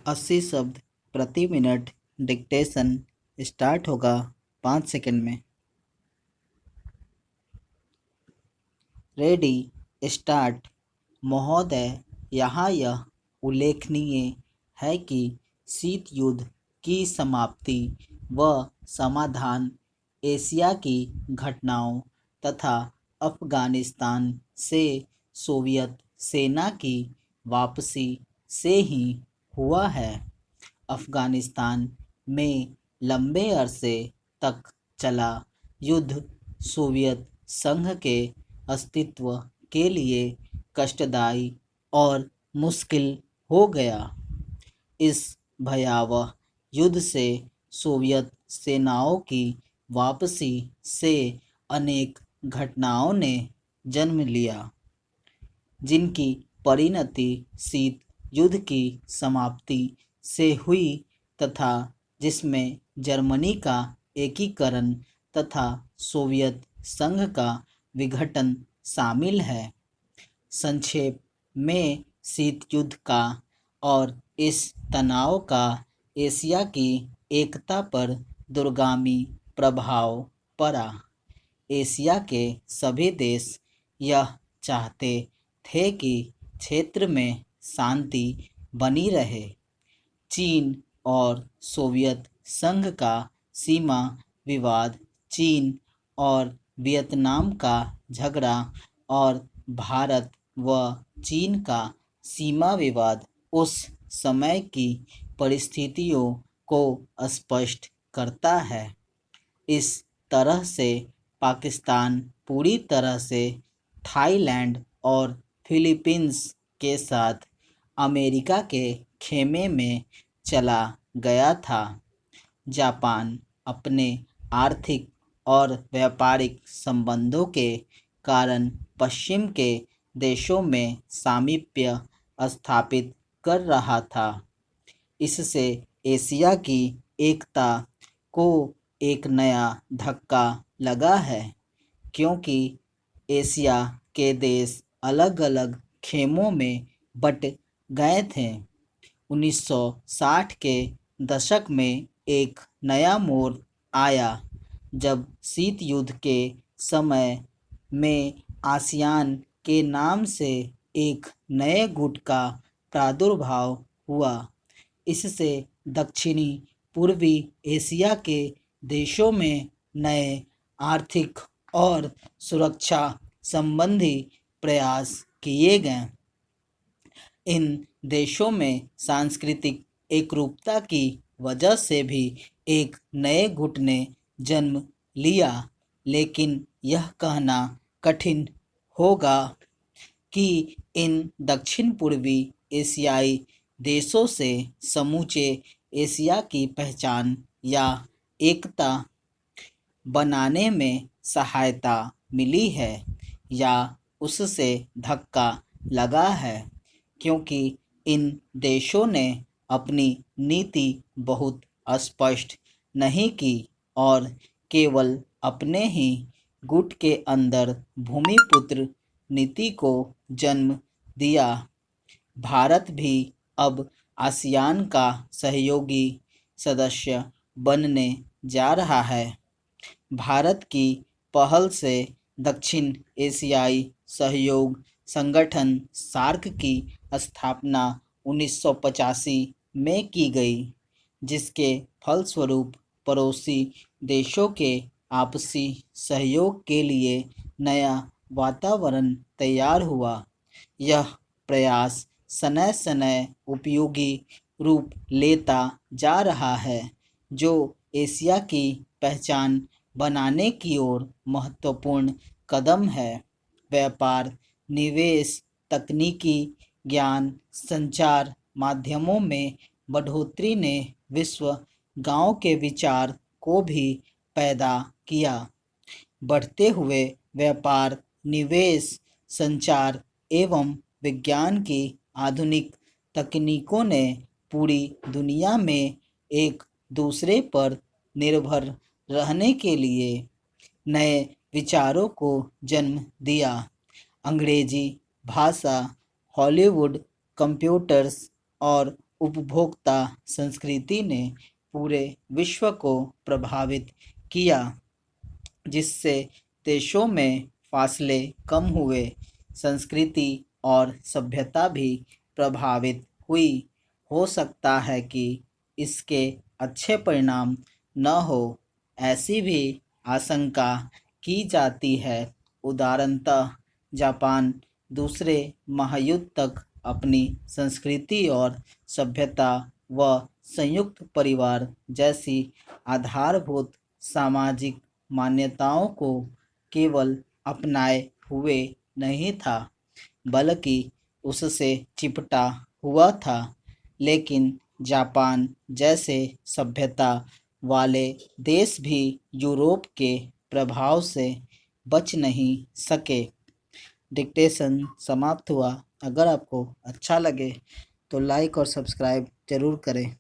80 शब्द प्रति minute. Dictation start होगा 5 सेकंड में। Ready, start. महोदय, यहाँ यह उल्लेखनीय है कि शीत युद्ध की समाप्ति व समाधान एशिया की घटनाओं तथा अफगानिस्तान से सोवियत सेना की वापसी से ही हुआ है। अफगानिस्तान में लंबे अरसे तक चला युद्ध सोवियत संघ के अस्तित्व के लिए कष्टदायी और मुश्किल हो गया। इस भयावह युद्ध से सोवियत सेनाओं की वापसी से अनेक घटनाओं ने जन्म लिया, जिनकी परिणति शीत युद्ध की समाप्ति से हुई तथा जिसमें जर्मनी का एकीकरण तथा सोवियत संघ का विघटन शामिल है। संक्षेप में, शीत युद्ध का और इस तनाव का एशिया की एकता पर दूरगामी प्रभाव पड़ा। एशिया के सभी देश यह चाहते थे कि क्षेत्र में शांति बनी रहे। चीन और सोवियत संघ का सीमा विवाद, चीन और वियतनाम का झगड़ा और भारत व चीन का सीमा विवाद उस समय की परिस्थितियों को स्पष्ट करता है। इस तरह से पाकिस्तान पूरी तरह से थाईलैंड और फिलीपींस के साथ अमेरिका के खेमे में चला गया था। जापान अपने आर्थिक और व्यापारिक संबंधों के कारण पश्चिम के देशों में सामीप्य स्थापित कर रहा था। इससे एशिया की एकता को एक नया धक्का लगा है, क्योंकि एशिया के देश अलग अलग खेमों में बट गए थे। 1960 के दशक में एक नया मोड़ आया जब शीत युद्ध के समय में आसियान के नाम से एक नए गुट का प्रादुर्भाव हुआ। इससे दक्षिणी पूर्वी एशिया के देशों में नए आर्थिक और सुरक्षा संबंधी प्रयास किए गए। इन देशों में सांस्कृतिक एकरूपता की वजह से भी एक नए गुट ने जन्म लिया, लेकिन यह कहना कठिन होगा कि इन दक्षिण पूर्वी एशियाई देशों से समूचे एशिया की पहचान या एकता बनाने में सहायता मिली है या उससे धक्का लगा है, क्योंकि इन देशों ने अपनी नीति बहुत स्पष्ट नहीं की और केवल अपने ही गुट के अंदर भूमिपुत्र नीति को जन्म दिया। भारत भी अब आसियान का सहयोगी सदस्य बनने जा रहा है। भारत की पहल से दक्षिण एशियाई सहयोग संगठन सार्क की स्थापना 1985 में की गई, जिसके फलस्वरूप पड़ोसी देशों के आपसी सहयोग के लिए नया वातावरण तैयार हुआ। यह प्रयास समय समय उपयोगी रूप लेता जा रहा है, जो एशिया की पहचान बनाने की ओर महत्वपूर्ण कदम है। व्यापार, निवेश, तकनीकी ज्ञान, संचार माध्यमों में बढ़ोतरी ने विश्व गांव के विचार को भी पैदा किया। बढ़ते हुए व्यापार, निवेश, संचार एवं विज्ञान की आधुनिक तकनीकों ने पूरी दुनिया में एक दूसरे पर निर्भर रहने के लिए नए विचारों को जन्म दिया। अंग्रेजी भाषा, हॉलीवुड, कंप्यूटर्स और उपभोक्ता संस्कृति ने पूरे विश्व को प्रभावित किया, जिससे देशों में फासले कम हुए, संस्कृति और सभ्यता भी प्रभावित हुई। हो सकता है कि इसके अच्छे परिणाम न हो, ऐसी भी आशंका की जाती है। उदाहरणतः जापान दूसरे महायुद्ध तक अपनी संस्कृति और सभ्यता व संयुक्त परिवार जैसी आधारभूत सामाजिक मान्यताओं को केवल अपनाए हुए नहीं था, बल्कि उससे चिपटा हुआ था। लेकिन जापान जैसे सभ्यता वाले देश भी यूरोप के प्रभाव से बच नहीं सके। डिक्टेशन समाप्त हुआ। अगर आपको अच्छा लगे तो लाइक और सब्सक्राइब ज़रूर करें।